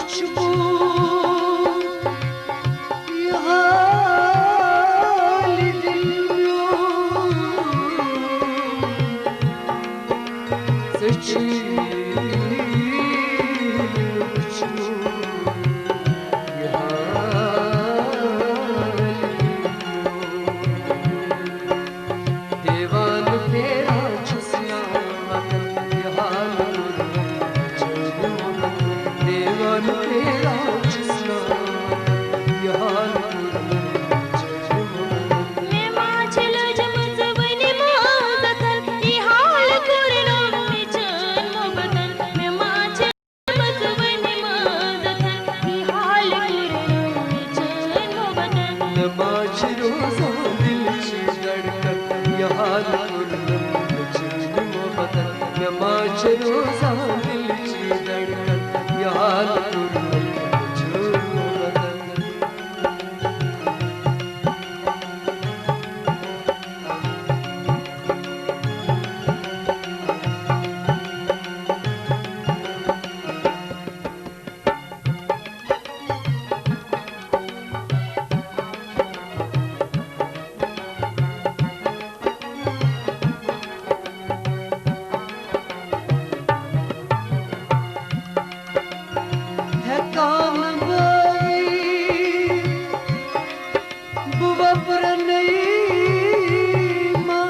खुशबू ये हाल दिलो सच्ची खुशबू ये हाल दीवान तेरा छुसिया ये हाल दीवान तेरा छुसिया ये हाल मैं माझल जमजवनी मोजतन ई हाल कुरनो मिचन मोबतन मैं माझल जमजवनी मोजतन ई हाल कुरनो मिचन मोबतन मैं माच रोजा दिल ची धड़कन ये हाल कुरनम मोबतन मैं माच रोजा दिल ची धड़कन ये हाल कुरनम मोबतन है काम बाई बुआ पर नहीं मां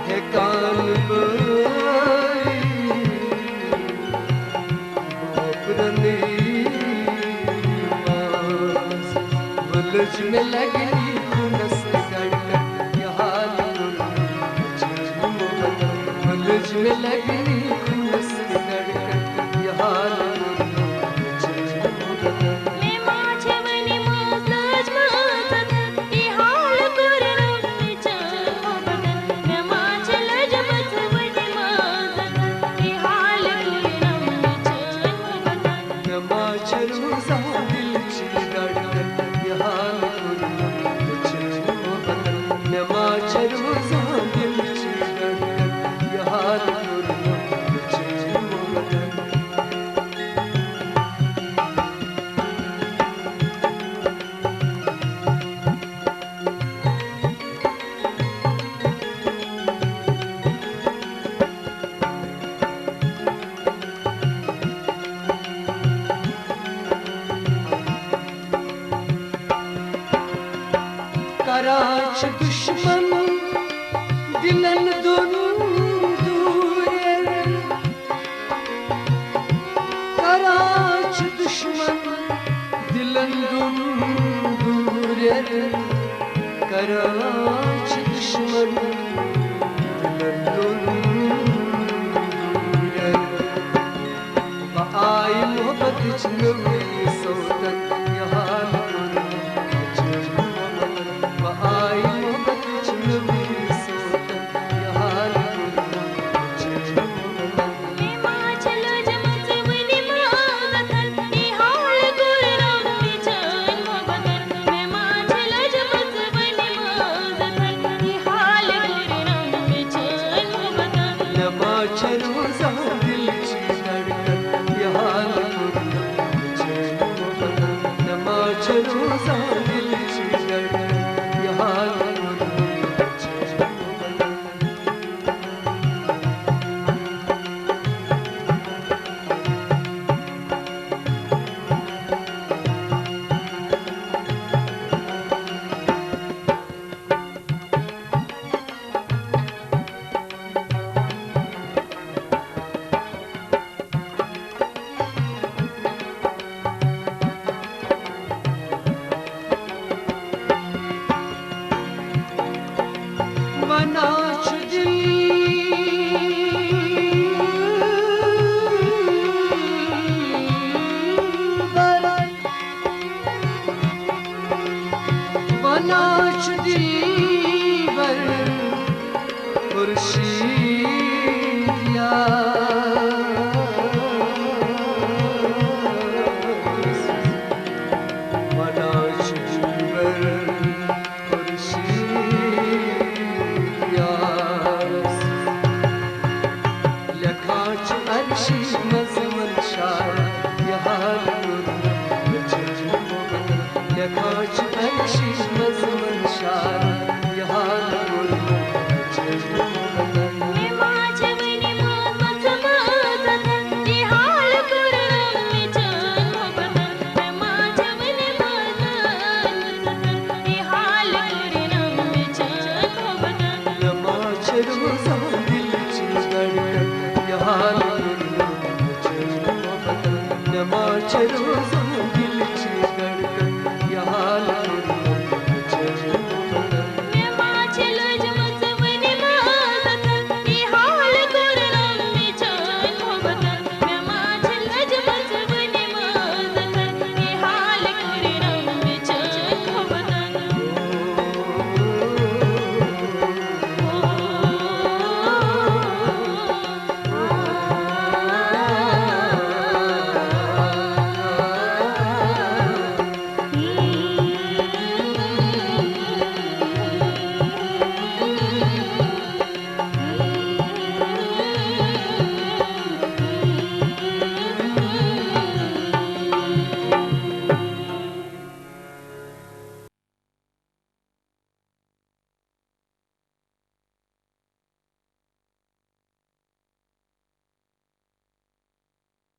है कान बाई बुआ पर नहीं मां वलज में लगनी खुनस गड़कन ये हाल वलज में लगनी खुनस गड़कन ये हाल मैं माझवनी मोजज मोजतन ई हाल कुरनो मिचन मोबतन मैं माझल जमजवनी मोजतन ई हाल कुरनो मिचन मोबतन मैं माच रोजा दिल ची धड़कन ये हाल मैं माच रोजा दिल ची धड़कन ये हाल कराच दुश्मन दिलन दोनों दूर कराच दुश्मन दिलन दोनों दूर कराच दुश्मन दिलन दोनों दूर आई मोहब्बत जिनमें सौतन ये हाल आई मोहब्बत जिनमें सौतन ये हाल मैं माझल जमजवनी मोजतन ई हाल कुरनो मिचन मोबतन मैं माझल जमजवनी मोजतन ई हाल कुरनो मिचन मोबतन मैं माच रोजा दिल ची धड़कन ये हाल हाल कुर्लम चैन मोहब्बत नमा छ रोज़ां दिल ची धड़कन